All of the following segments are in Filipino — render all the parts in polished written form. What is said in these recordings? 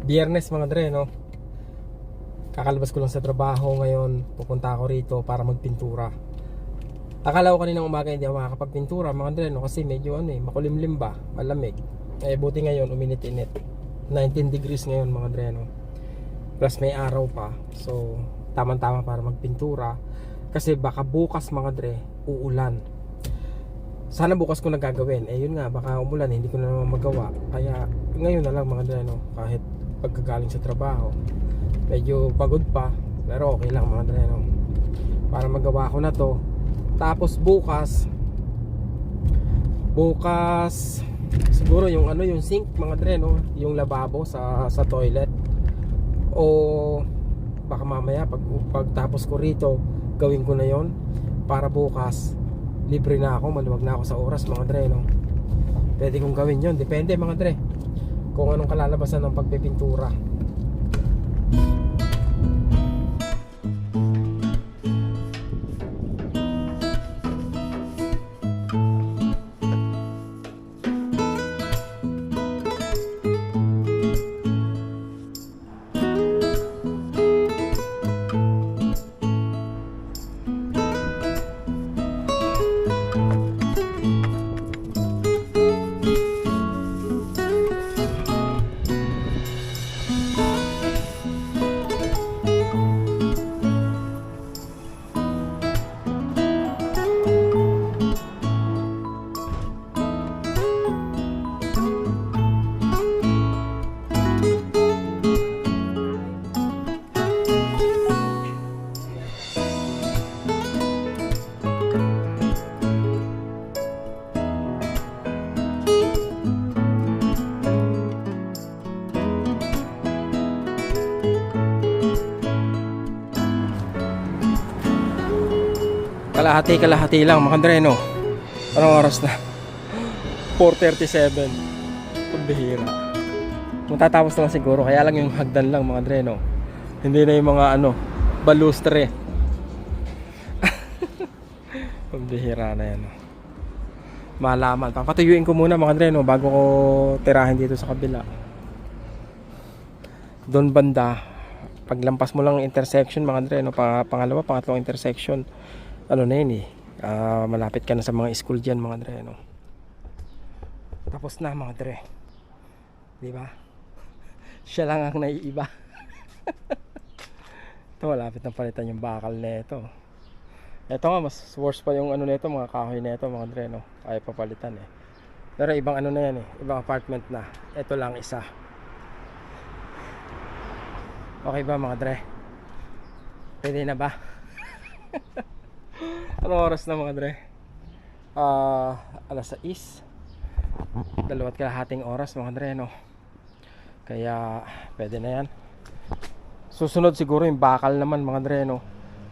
Biyernes mga dre, no? Kakalabas ko lang sa trabaho ngayon. Pupunta ako rito para magpintura. Akala ko kaninang umaga hindi ako makakapagpintura mga dre, no? Kasi medyo makulimlim ba, malamig. Buti ngayon uminit-init. 19 degrees ngayon mga dre, no? Plus may araw pa. So tamang-tama para magpintura. Kasi baka bukas mga dre, uulan. Sana bukas ko na gagawin. Yun nga, baka umulan, hindi ko na naman magawa. Kaya ngayon na lang mga dre, no? Kahit pagkagaling sa trabaho, medyo pagod pa, pero okay lang mga dre, no? Para magawa ko na to. Tapos bukas siguro yung yung sink mga dre, no? Yung lababo sa toilet. O baka mamaya pagtapos ko rito, gawin ko na yon para bukas libre na ako, maluwag na ako sa oras mga dre, no? Pwede kong gawin yon, depende mga dre kung anong kalalabasan ng pagpipintura. Kalahati lang mga dre, no? Anong oras na? 4:37. Pagbihira. Matatapos na lang siguro, kaya lang yung hagdan lang mga dre, no? Hindi na yung mga balustre. Pagbihira na yan, no? Malaman. Papatuyuin ko muna mga dre, no? Bago ko tirahin dito sa kabila. Doon banda, paglampas mo lang intersection mga dre, no? Pangalawa, pangatlong intersection, na yun malapit ka na sa mga school dyan mga dre, no? Tapos na mga dre, di ba? Siya lang ang naiiba. Ito malapit na palitan yung bakal nito. Ito nga mas worse pa yung nito, mga kahoy nito mga dre, no? Ay papalitan pero ibang na yan ibang apartment na. Ito lang isa. Okay ba mga dre? Pwede na ba? Anong oras na mga dre? Alas 6. 2.5 oras mga dre, no? Kaya pwede na yan. Susunod siguro yung bakal naman mga dre, no?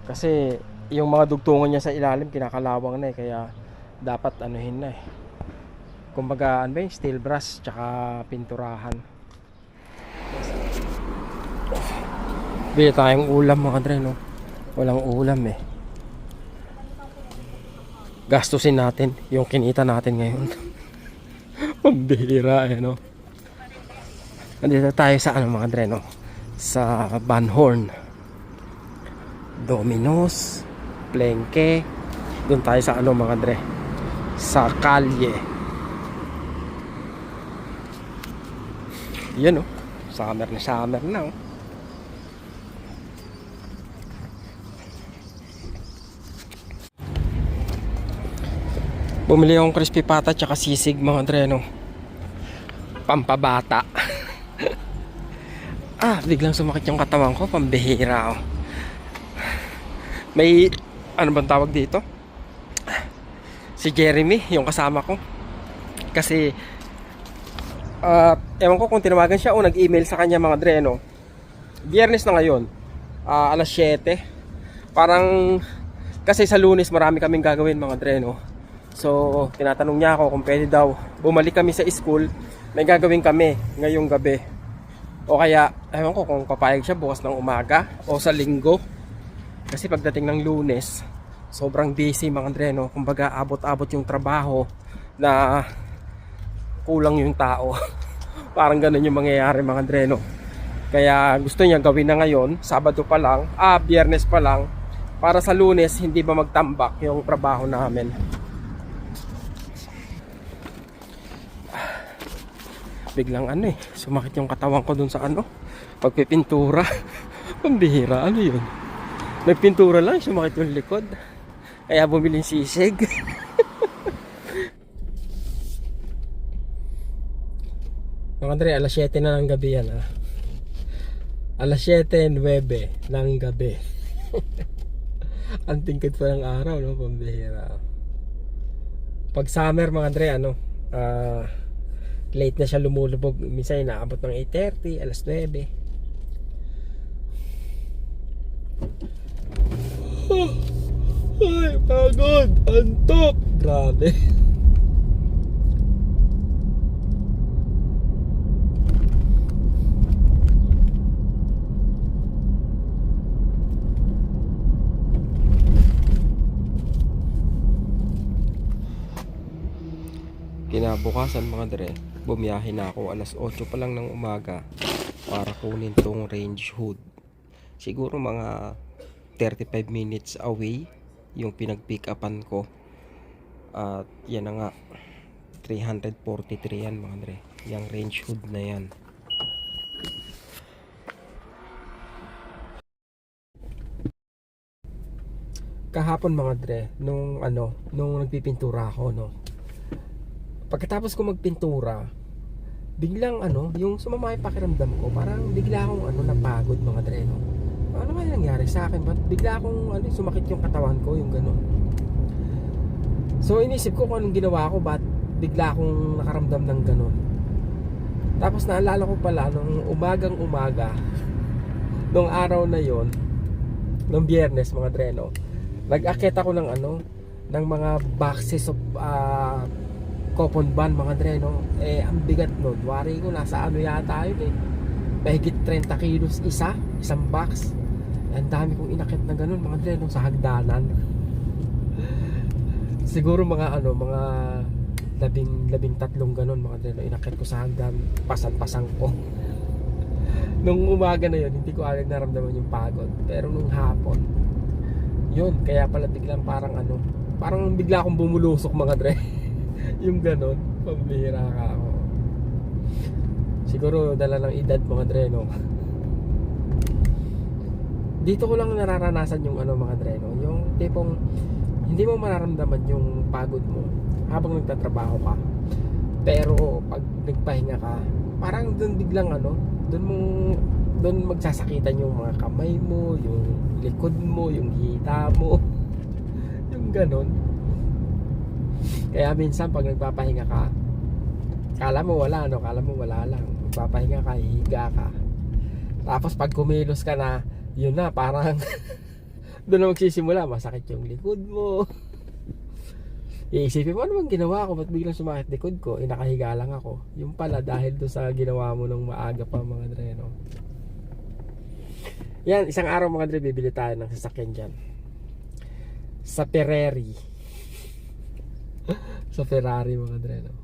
Kasi yung mga dugtungan niya sa ilalim kinakalawang na kaya dapat anuhin na kumbaga steel brush tsaka pinturahan. Bili tayong ulam mga dre, no? Walang ulam gastusin natin yung kinita natin ngayon. Pambihira no? Nandito tayo sa mga dre, no? Sa Van Horn, Domino's, Plengke. Doon tayo sa mga dre, sa kalye. Yan summer na Bumili akong crispy pata tsaka sisig mga dre, no? Pampabata. Biglang sumakit yung katawan ko, pambihira May bang tawag dito? Si Jeremy, yung kasama ko. Kasi ewan ko kung tinawagan siya o nag-email sa kanya mga dre, no? Biyernes na ngayon, alas 7. Parang kasi sa Lunes marami kaming gagawin mga dre, no? So tinatanong niya ako kung pwede daw bumalik kami sa school. May gagawin kami ngayong gabi. O kaya ewan ko kung papayag siya bukas ng umaga o sa linggo. Kasi pagdating ng Lunes sobrang busy mga dre, no? Kumbaga abot-abot yung trabaho na kulang yung tao. Parang ganun yung mangyayari mga dre, no? Kaya gusto niya gawin na ngayon, Sabado pa lang, Biyernes pa lang, para sa Lunes hindi ba magtambak yung trabaho namin. Biglang sumakit yung katawan ko dun sa pagpipintura. Pambihira, yun? Nagpintura lang, sumakit yung likod. Kaya bumili ng sisig. Mga Andre, alas 7 na ng gabi yan Alas 7:09 ng gabi. Ang tingkad pa ng araw, no? Pambihira. Pag summer, mga Andre, late na siya lumulubog. Minsan inaabot ng 8:30, alas 9. Ay, pagod! Antok! Grabe. Kinabukasan, mga Dre, bumiyahe na ako alas 8 pa lang ng umaga para kunin tong range hood. Siguro mga 35 minutes away yung pinag-pick upan ko. At yan na nga, 343 yan, mga Dre, yung range hood na yan. Kahapon, mga Dre, nung nagpipintura ako, no, pagkatapos ko magpintura, biglang yung sumama yung pakiramdam ko. Parang bigla akong napagod, mga Dre, no? Ano kaya nangyari sa akin? Ba't bigla akong sumakit yung katawan ko, yung ganun. So inisip ko kung anong ginawa ko, ba't bigla akong nakaramdam ng ganun. Tapos naalala ko pala nung umaga nung araw na yon, nung Biyernes, mga Dre, no, nag-akit ako ng ng mga boxes of coupon ban, mga Dre, no. Ang bigat nun, wari ko nasa yata yun mahigit 30 kilos isang box. Ang dami kong inakit na ganun, mga Dre, no, sa hagdanan. Siguro mga mga 13 ganun, mga Dre, no, inakit ko sa hagdan, pasan-pasang ko. Nung umaga na yun, hindi ko agad naramdaman yung pagod. Pero nung hapon, yun, kaya pala biglang parang bigla akong bumulusok, mga Dre. Yung ganon, pambihira ka ako. Siguro dala ng edad, mga Dre, no. Dito ko lang nararanasan yung mga Dre, no, yung tipong hindi mo mararamdaman yung pagod mo habang nagtatrabaho ka. Pero pag nagpahinga ka, parang doon biglang doon magsasakitan yung mga kamay mo, yung likod mo, yung hita mo. Yung ganon. Kaya minsan pag nagpapahinga ka, kala mo wala lang. Magpapahinga ka, hihiga ka. Tapos pag kumilos ka na, yun na, parang doon na magsisimula, masakit yung likod mo. Iisipin mo, ano bang ginawa ko? Ba't biglang sumakit likod ko? Nakahiga lang ako. Yung pala, dahil doon sa ginawa mo nung maaga pa, mga Dre, no? Yan, isang araw, mga Dre, bibili tayo ng sasakyan dyan sa Ferrari. Sa Ferrari, mga Dre, no?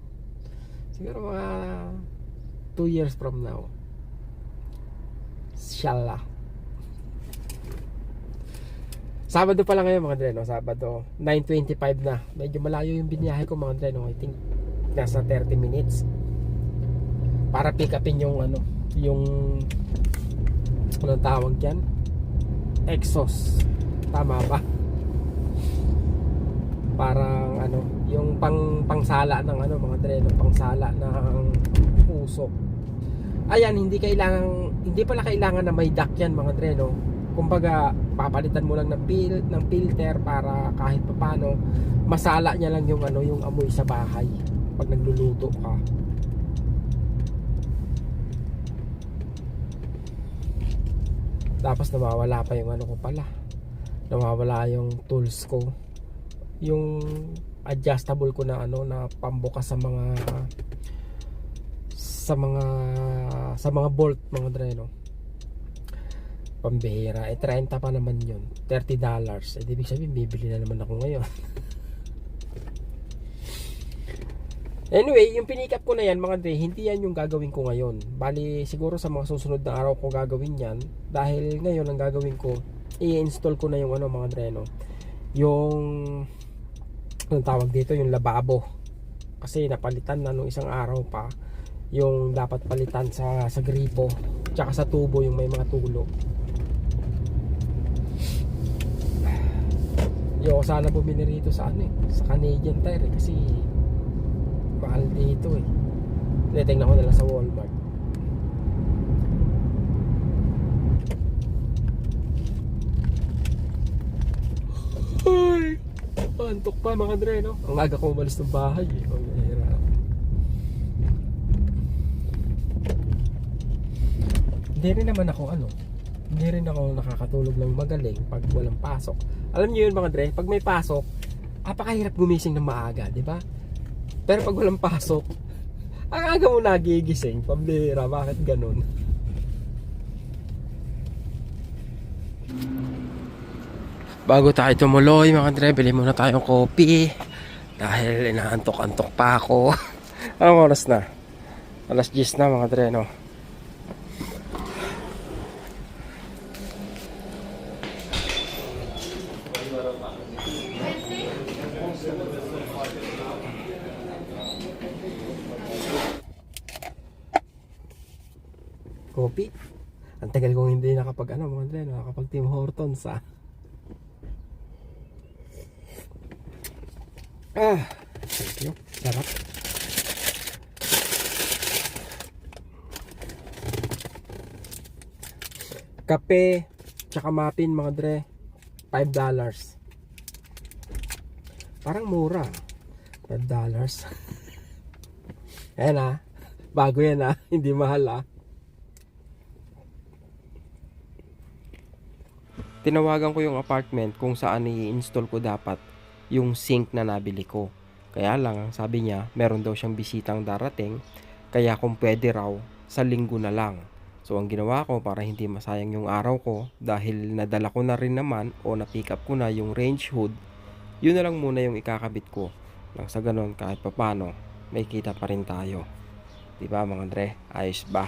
Siguro mga 2 years from now, inshallah. Sabado pa lang ngayon, mga Dre, no? Sabado 9:25 na. Medyo malayo yung biniyahe ko, mga Dre, no? I think nasa 30 minutes para pick upin yung anong tawag dyan, exhaust, tama ba? Parang yung pangsala ng mga Dre, no? Pangsala ng usok. Ayan, hindi pala kailangan na may duct yan, mga Dre, no? Kumbaga papalitan mo lang ng filter para kahit papaano masala niya lang yung yung amoy sa bahay pag nagluluto ka. Tapos nawawala pa yung ko pala, nawawala yung tools ko, yung adjustable ko na na pambukas sa mga bolt, mga Dre, no. Pambihira, 30 pa naman yun, $30. Ibig sabihin bibili na naman ako ngayon. Anyway, yung pinikap ko na yan mga Dre, hindi yan yung gagawin ko ngayon. Bali, siguro sa mga susunod na araw ko gagawin yan. Dahil ngayon ang gagawin ko, i-install ko na yung ano mga Dre, no? Yung, anong tawag dito, yung lababo. Kasi napalitan na nung isang araw pa yung dapat palitan sa gripo. Tsaka sa tubo yung may mga tulo. Yo, sana bumili rito sa ano sa Canadian Tire kasi mahal dito eh. Tingnan ko na lang sa Walmart. Ay, antok pa mga Dre, no? Ang aga ko umalis ng bahay eh. Ang hirap. Hindi rin naman ako hindi rin ako nakakatulog ng magaling pag walang pasok. Alam niyo yun mga Dre, pag may pasok, apakahirap gumising ng maaga, di ba? Pero pag walang pasok, ang aga mo nagigising, pambira, bakit ganun? Bago tayo tumuloy mga Dre, bili muna tayong kopi dahil inaantok-antok pa ako. Anong oras na? Alas 10 na mga Dre, no? Kopi? Ang tagal kong hindi nakapag mga Dre, nakapag Tim Hortons thank you. Sarap. Kape, tsaka muffin mga Dre, $5. Parang mura. $5. Ayan bago yan hindi mahal Tinawagan ko yung apartment kung saan i-install ko dapat yung sink na nabili ko. Kaya lang, sabi niya, meron daw siyang bisitang darating, kaya kung pwede raw, sa linggo na lang. So, ang ginawa ko para hindi masayang yung araw ko, dahil nadala ko na rin naman o na-pick up ko na yung range hood, yun na lang muna yung ikakabit ko. Nang sa ganun, kahit papano, may kita pa rin tayo. Diba mga Dre? Ayos ba?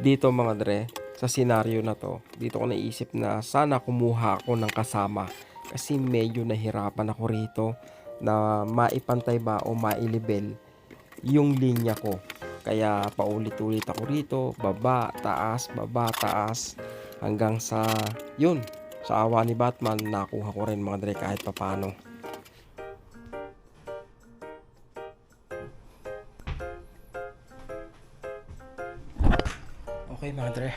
Dito mga Dre, sa senaryo na to, dito ko naisip na sana kumuha ako ng kasama kasi medyo nahirapan ako rito na maipantay ba o mailibel yung linya ko. Kaya paulit-ulit ako rito, baba, taas hanggang sa yun, sa awa ni Batman nakuha ko rin mga Dre kahit papano. Okay mga Dre,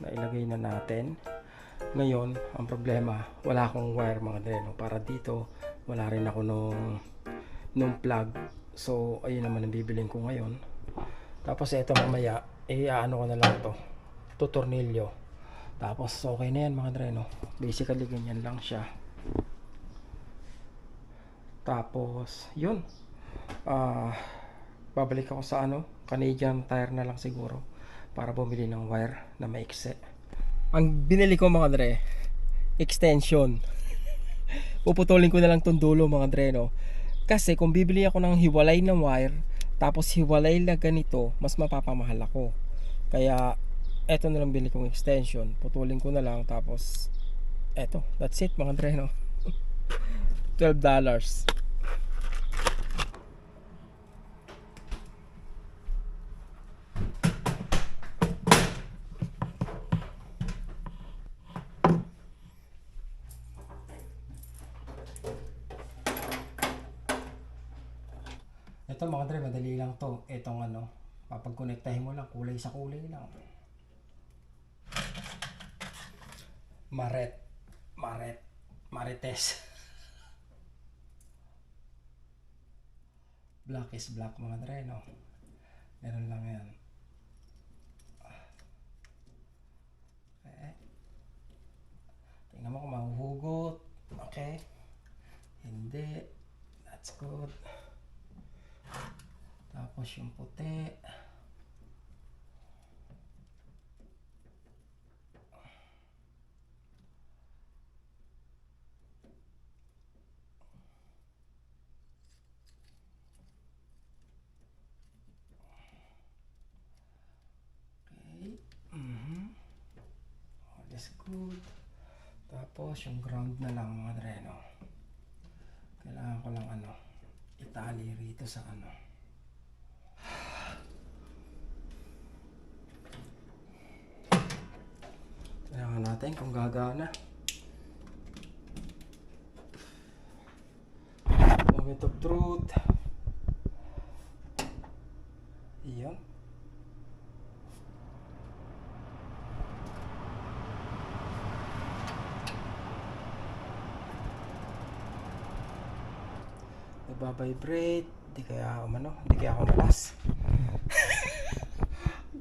nailagay na natin. Ngayon, ang problema, wala akong wire mga Dre, no? Para dito, wala rin ako nung plug. So, ayun naman ang bibilin ko ngayon. Tapos ito mamaya, ano ko na lang to, tutornilyo. Tapos okay na yan mga Dre, no? Basically ganyan lang siya. Tapos, yun. Babalik ako sa Canadian Tire na lang siguro para bumili ng wire na maikse. Ang binili ko mga Dre, extension. Puputulin ko na lang tong dulo mga Dre, no? Kasi kung bibili ako ng hiwalay na wire tapos hiwalay na ganito, mas mapapamahal ako. Kaya eto na lang bili kong extension. Putulin ko na lang tapos eto, that's it mga Dre, no? $12. Ito mga Dre, madali lang to. Itong papagkonektahin mo lang, kulay sa kulay lang. Marites. Black is black mga dre, no? Meron lang yan. Okay. Tingnan mo kung mahuhugot. Okay. Hindi. That's good. Tapos yung puti. That's good. Tapos yung ground na lang mga dre, no? Kailangan ko lang itali rito sa kailangan natin kung gagana. Moment of truth. Iyon. Nagbabibrate, di kaya ako malas.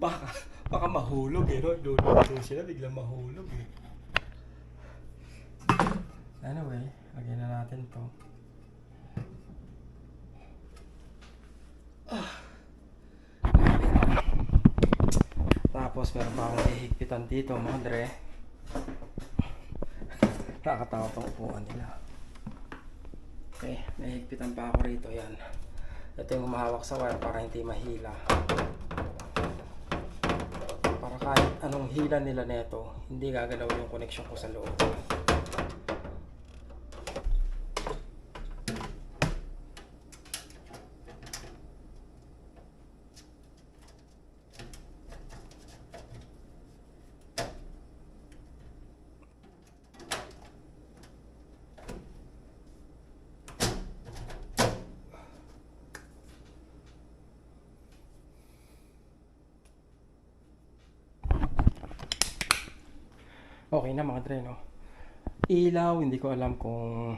baka mahulog no? Doon sila biglang mahulog Anyway, lagyan na natin to. Tapos meron pa akong ihigpitan dito mga dre. Nakakatawa tong upuan nila. Okay, nahihigpitan pa ako rito, yan. Ito yung humahawak sa wire para hindi mahila. Para kahit anong hila nila neto, hindi gagalaw yung connection ko sa loob. Okay na mga dre, no? Ilaw, hindi ko alam kung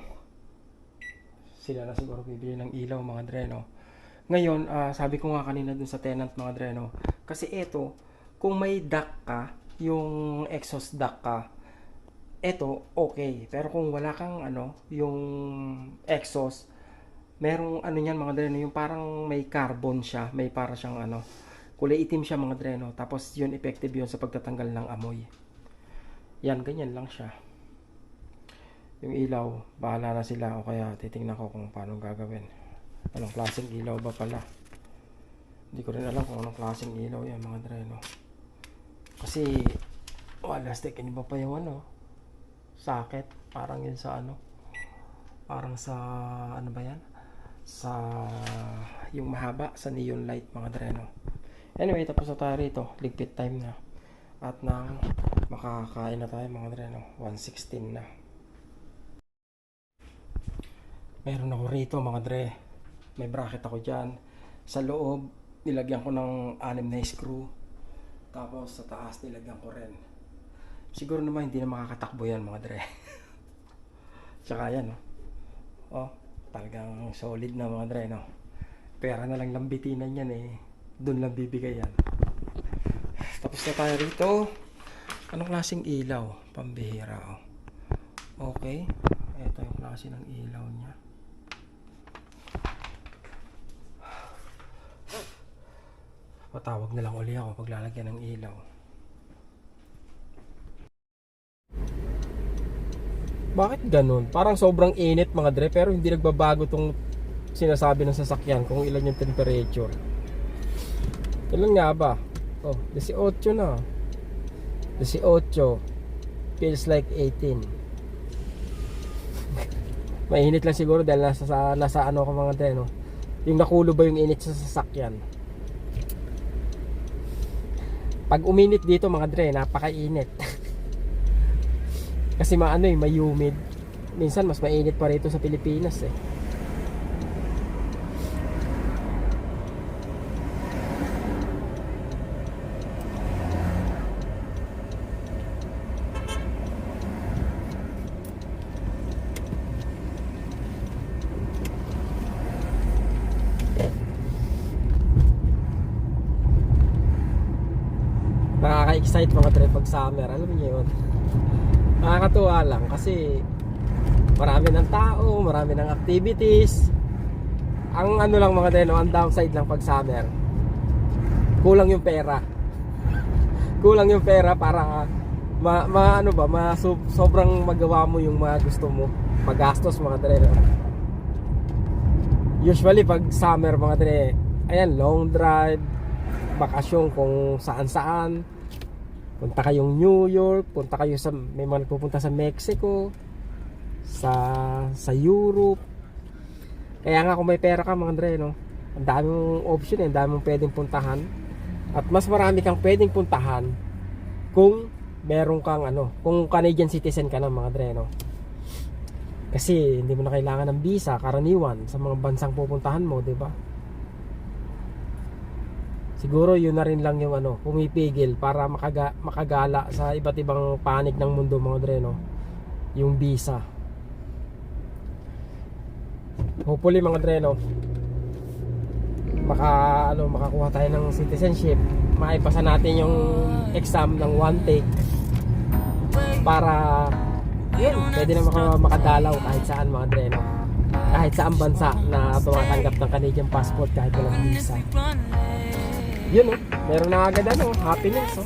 sila na siguro bibili ng ilaw mga dre, no? Ngayon, sabi ko nga kanina dun sa tenant mga dre, no? Kasi eto, kung may duct ka, yung exhaust duct ka, eto, okay. Pero kung wala kang yung exhaust, merong yan mga dre, no? Yung parang may carbon siya, may para siyang kulay itim siya mga dre, no? Tapos yun, effective yun sa pagtatanggal ng amoy. Yan, ganyan lang siya. Yung ilaw, bahala na sila o kaya titingnan ko kung paano gagawin. Anong klaseng ilaw ba pala? Hindi ko rin alam kung anong klaseng ilaw yan mga dre, no? Kasi, plastic, hindi ba pa yung socket, parang yun sa parang sa, ba yan? Sa, yung mahaba, sa neon light mga dre, no? Anyway, tapos na tayo rito. Ligpit time na. At nang makakain na tayo mga dre, no? 1:16 na. Meron ako rito mga dre. May bracket ako dyan. Sa loob, nilagyan ko ng 6 na screw. Tapos sa taas, nilagyan ko rin. Siguro naman hindi na makakatakbo yan mga dre. Tsaka yan, no? Oh, talagang solid na mga dre, no? Pera na lang lambitinan yan eh. Doon lang bibigay yan. Tapos na tayo rito. Anong klaseng ilaw? Pambihira, oh. Okay. Ito yung klase ng ilaw niya. Patawag na lang uli ako paglalagyan ng ilaw. Bakit ganun? Parang sobrang init mga dre, pero hindi nagbabago tong sinasabi ng sasakyan kung ilan yung temperature. Ilan nga ba? Oh, 18 na. 18. Feels like 18. Mainit lang siguro dahil nasa ko mga dre, no? Yung nakulo ba yung init sa sasakyan. Pag uminit dito mga dre, napakainit. Kasi may humid. Minsan mas mainit pa rito sa Pilipinas eh. nakaka-excite mga dre pag summer. Alam niyo yun. Nakakatuwa lang kasi marami ng tao, marami ng activities. Ang ano lang mga dre, no, ang downside lang pag summer, kulang yung pera. Kulang yung pera para sobrang magawa mo yung mga gusto mo, magastos mga dre, no? Usually pag summer mga dre, ayan, long drive, bakasyon kung saan-saan. Punta kayong New York, punta kayo sa, may mga nagpupunta sa Mexico, sa Europe. Kaya nga kung may pera ka mga dre, no, ang dami mong option, ang dami mong pwedeng puntahan. At mas marami kang pwedeng puntahan kung meron kang kung Canadian citizen ka na mga dre, no. Kasi hindi mo na kailangan ng visa karaniwan sa mga bansang pupuntahan mo, 'di ba? Siguro yun na rin lang yung pumipigil para makagala sa iba't ibang panig ng mundo mga dre, no. Yung visa. Hopefully mga dre, no, makakuha tayo ng citizenship, maipasa natin yung exam ng one take para yun, pwede na makadalaw kahit saan mga dre, no? Kahit saan bansa na tumatanggap ng Canadian passport kahit walang visa. Yun, meron na agad happiness,